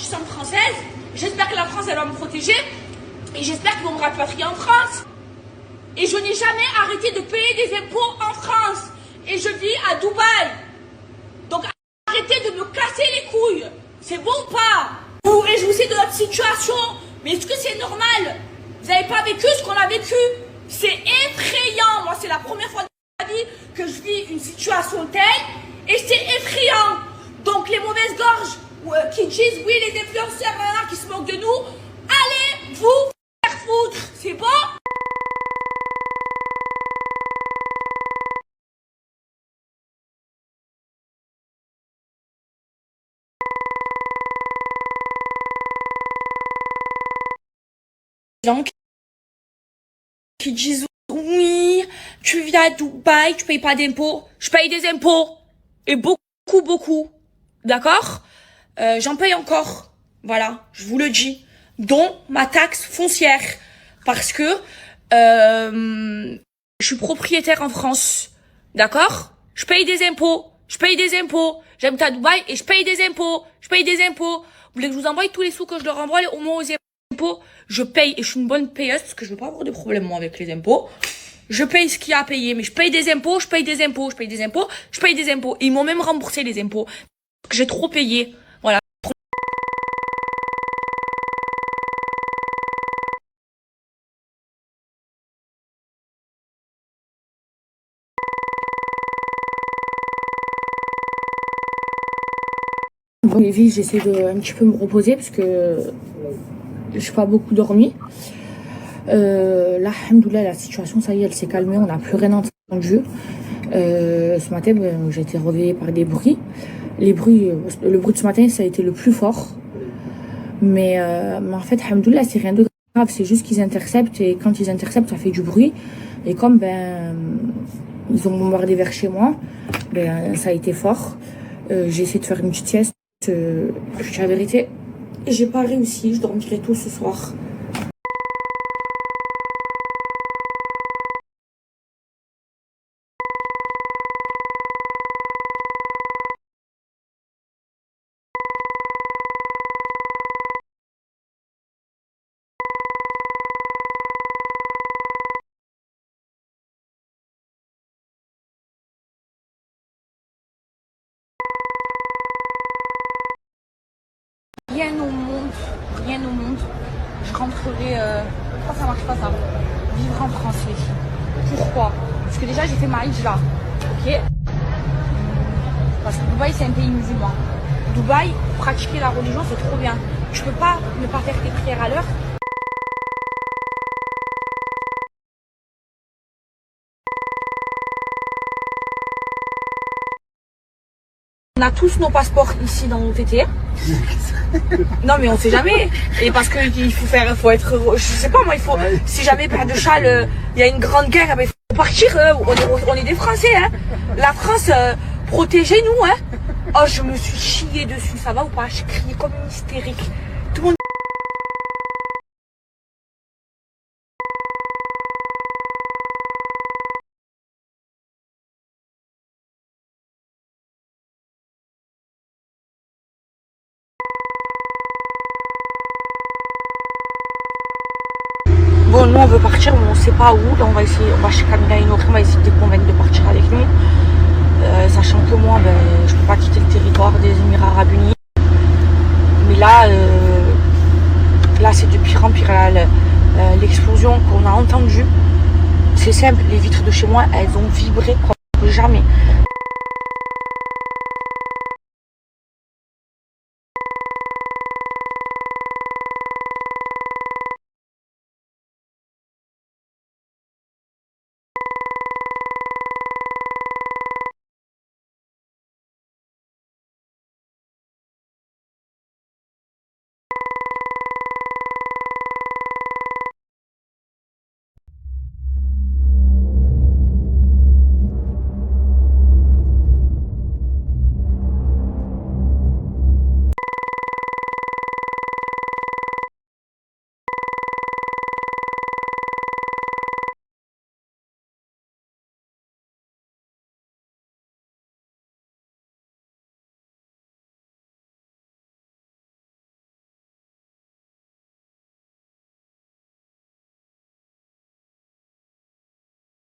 ressortissante française. J'espère que la France, elle va me protéger. Et j'espère qu'ils vont me rapatrier en France. Et je n'ai jamais arrêté de payer des impôts en France. Et je vis à Dubaï. Donc arrêtez de me casser les couilles. C'est bon ou pas? Et je vous sais de notre situation. Mais est-ce que c'est normal? Vous n'avez pas vécu ce qu'on a vécu? C'est effrayant. Moi, c'est la première fois de ma vie que je vis une situation telle. Et c'est effrayant. Donc les mauvaises gorges qui disent oui, les influenceurs qui se moquent de nous, allez vous faire foutre. C'est bon? Gens qui disent oui, tu vis à Dubaï, tu payes pas d'impôts. Je paye des impôts. Et beaucoup. D'accord? J'en paye encore. Voilà, je vous le dis. Dont ma taxe foncière. Parce que je suis propriétaire en France. D'accord? Je paye des impôts. J'habite à Dubaï et je paye des impôts. Vous voulez que je vous envoie tous les sous que je leur envoie au moins aux impôts? Je paye et je suis une bonne payeuse parce que je veux pas avoir de problème moi avec les impôts. Je paye ce qu'il y a à payer, mais je paye des impôts. Et ils m'ont même remboursé les impôts. Parce que j'ai trop payé. Voilà. Bon, les vies, j'essaie de un petit peu me reposer parce que je suis pas beaucoup dormi. Là, alhamdoulilah, la situation, ça y est, elle s'est calmée. On n'a plus rien entendu. Ce matin, j'ai été réveillée par des bruits. Le bruit de ce matin, ça a été le plus fort. Mais en fait, alhamdoulilah, c'est rien de grave. C'est juste qu'ils interceptent. Et quand ils interceptent, ça fait du bruit. Et comme ils ont bombardé vers chez moi, ça a été fort. J'ai essayé de faire une petite sieste. Je dis la vérité, j'ai pas réussi. Je dormirai tôt ce soir. Rien au monde, je rentrerai, pourquoi ça marche pas ça? Vivre en France les filles. Pourquoi? Parce que déjà j'ai fait ma hijra, ok? Parce que Dubaï c'est un pays musulman. Dubaï, pratiquer la religion c'est trop bien. Tu peux pas ne pas faire tes prières à l'heure. On a tous nos passeports ici dans nos TT. Non mais on sait jamais. Et parce que il faut être, je sais pas moi, si jamais par de châle, il y a une grande guerre, il faut partir. On est des Français, hein. La France, protégez-nous, hein. Oh, je me suis chiée dessus, ça va ou pas? Je criais comme une hystérique. Tout le monde. Bon, nous on veut partir, mais on sait pas où. Là, on va chez Camilla et Norim, on va essayer de les convaincre de partir avec nous. Sachant que moi, je peux pas quitter le territoire des Émirats Arabes Unis. Mais là, c'est de pire en pire. L'explosion qu'on a entendue, c'est simple, les vitres de chez moi, elles ont vibré comme jamais.